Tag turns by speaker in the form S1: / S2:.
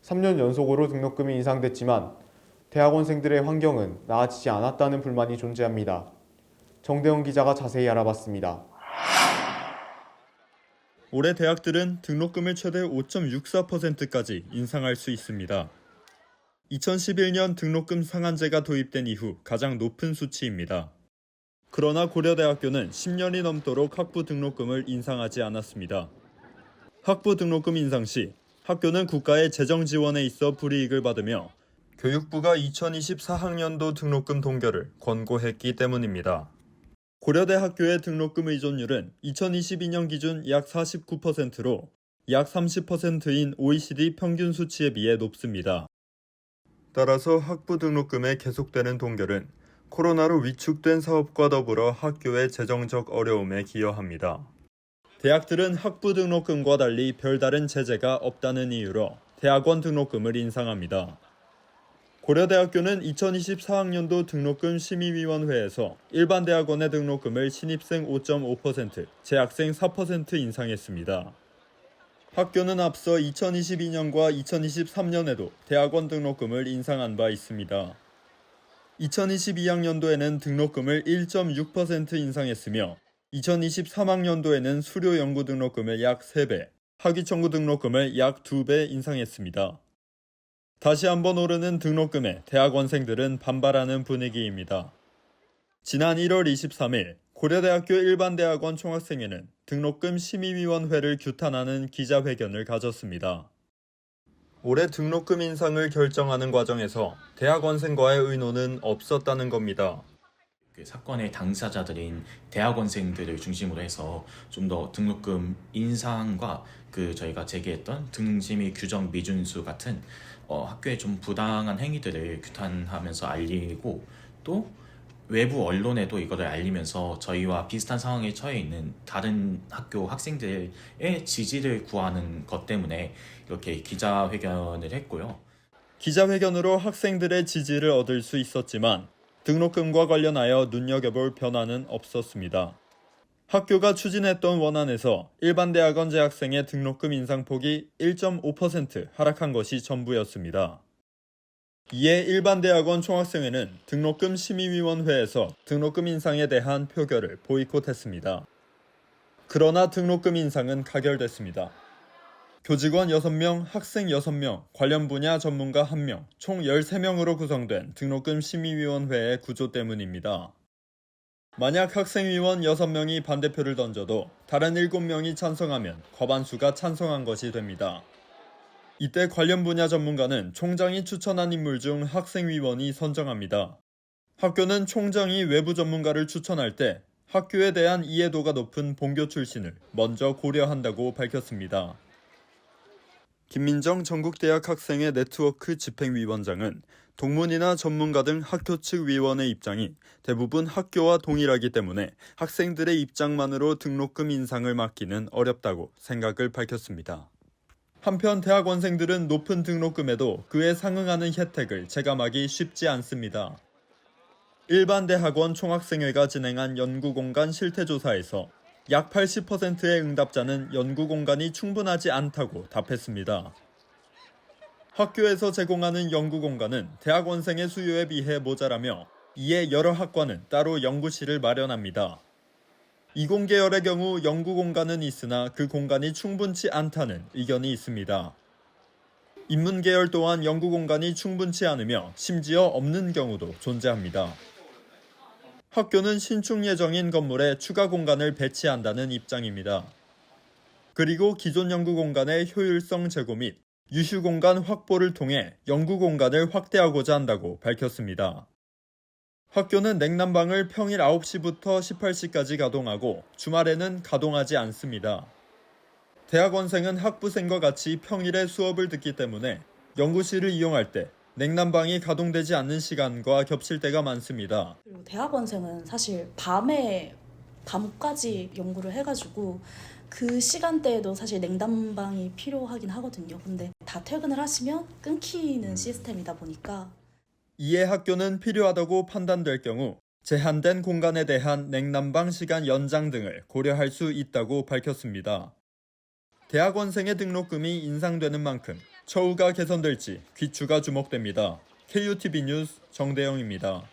S1: 3년 연속으로 등록금이 인상됐지만 대학원생들의 환경은 나아지지 않았다는 불만이 존재합니다. 정대원 기자가 자세히 알아봤습니다.
S2: 올해 대학들은 등록금을 최대 5.64%까지 인상할 수 있습니다. 2011년 등록금 상한제가 도입된 이후 가장 높은 수치입니다. 그러나 고려대학교는 10년이 넘도록 학부 등록금을 인상하지 않았습니다. 학부 등록금 인상 시 학교는 국가의 재정 지원에 있어 불이익을 받으며 교육부가 2024학년도 등록금 동결을 권고했기 때문입니다. 고려대 학교의 등록금 의존율은 2022년 기준 약 49%로 약 30%인 OECD 평균 수치에 비해 높습니다. 따라서 학부 등록금의 계속되는 동결은 코로나로 위축된 사업과 더불어 학교의 재정적 어려움에 기여합니다. 대학들은 학부 등록금과 달리 별다른 제재가 없다는 이유로 대학원 등록금을 인상합니다. 고려대학교는 2024학년도 등록금 심의위원회에서 일반 대학원의 등록금을 신입생 5.5%, 재학생 4% 인상했습니다. 학교는 앞서 2022년과 2023년에도 대학원 등록금을 인상한 바 있습니다. 2022학년도에는 등록금을 1.6% 인상했으며 2023학년도에는 수료 연구 등록금을 약 3배, 학위 청구 등록금을 약 2배 인상했습니다. 다시 한번 오르는 등록금에 대학원생들은 반발하는 분위기입니다. 지난 1월 23일 고려대학교 일반대학원 총학생회는 등록금 심의위원회를 규탄하는 기자회견을 가졌습니다. 올해 등록금 인상을 결정하는 과정에서 대학원생과의 의논은 없었다는 겁니다.
S3: 사건의 당사자들인 대학원생들을 중심으로 해서 좀 더 등록금 인상과 저희가 제기했던 등심의 규정 미준수 같은 학교의 좀 부당한 행위들을 규탄하면서 알리고 또 외부 언론에도 이거를 알리면서 저희와 비슷한 상황에 처해 있는 다른 학교 학생들의 지지를 구하는 것 때문에 이렇게 기자회견을 했고요.
S2: 기자회견으로 학생들의 지지를 얻을 수 있었지만 등록금과 관련하여 눈여겨볼 변화는 없었습니다. 학교가 추진했던 원안에서 일반 대학원 재학생의 등록금 인상폭이 1.5% 하락한 것이 전부였습니다. 이에 일반 대학원 총학생회는 등록금 심의위원회에서 등록금 인상에 대한 표결을 보이콧했습니다. 그러나 등록금 인상은 가결됐습니다. 교직원 6명, 학생 6명, 관련 분야 전문가 1명, 총 13명으로 구성된 등록금 심의위원회의 구조 때문입니다. 만약 학생위원 6명이 반대표를 던져도 다른 7명이 찬성하면 과반수가 찬성한 것이 됩니다. 이때 관련 분야 전문가는 총장이 추천한 인물 중 학생위원이 선정합니다. 학교는 총장이 외부 전문가를 추천할 때 학교에 대한 이해도가 높은 본교 출신을 먼저 고려한다고 밝혔습니다. 김민정 전국대학 학생회 네트워크 집행위원장은 동문이나 전문가 등 학교 측 위원의 입장이 대부분 학교와 동일하기 때문에 학생들의 입장만으로 등록금 인상을 막기는 어렵다고 생각을 밝혔습니다. 한편 대학원생들은 높은 등록금에도 그에 상응하는 혜택을 체감하기 쉽지 않습니다. 일반 대학원 총학생회가 진행한 연구공간 실태조사에서 약 80%의 응답자는 연구공간이 충분하지 않다고 답했습니다. 학교에서 제공하는 연구공간은 대학원생의 수요에 비해 모자라며 이에 여러 학과는 따로 연구실을 마련합니다. 이공계열의 경우 연구공간은 있으나 그 공간이 충분치 않다는 의견이 있습니다. 인문계열 또한 연구공간이 충분치 않으며 심지어 없는 경우도 존재합니다. 학교는 신축 예정인 건물에 추가 공간을 배치한다는 입장입니다. 그리고 기존 연구공간의 효율성 제고 및 유휴 공간 확보를 통해 연구공간을 확대하고자 한다고 밝혔습니다. 학교는 냉난방을 평일 9시부터 18시까지 가동하고 주말에는 가동하지 않습니다. 대학원생은 학부생과 같이 평일에 수업을 듣기 때문에 연구실을 이용할 때 냉난방이 가동되지 않는 시간과 겹칠 때가 많습니다.
S4: 그리고 대학원생은 사실 밤까지 연구를 해가지고 그 시간대에도 사실 냉난방이 필요하긴 하거든요. 근데 다 퇴근을 하시면 끊기는 시스템이다 보니까
S2: 이에 학교는 필요하다고 판단될 경우 제한된 공간에 대한 냉난방 시간 연장 등을 고려할 수 있다고 밝혔습니다. 대학원생의 등록금이 인상되는 만큼 처우가 개선될지 귀추가 주목됩니다. KUTV 뉴스 정대영입니다.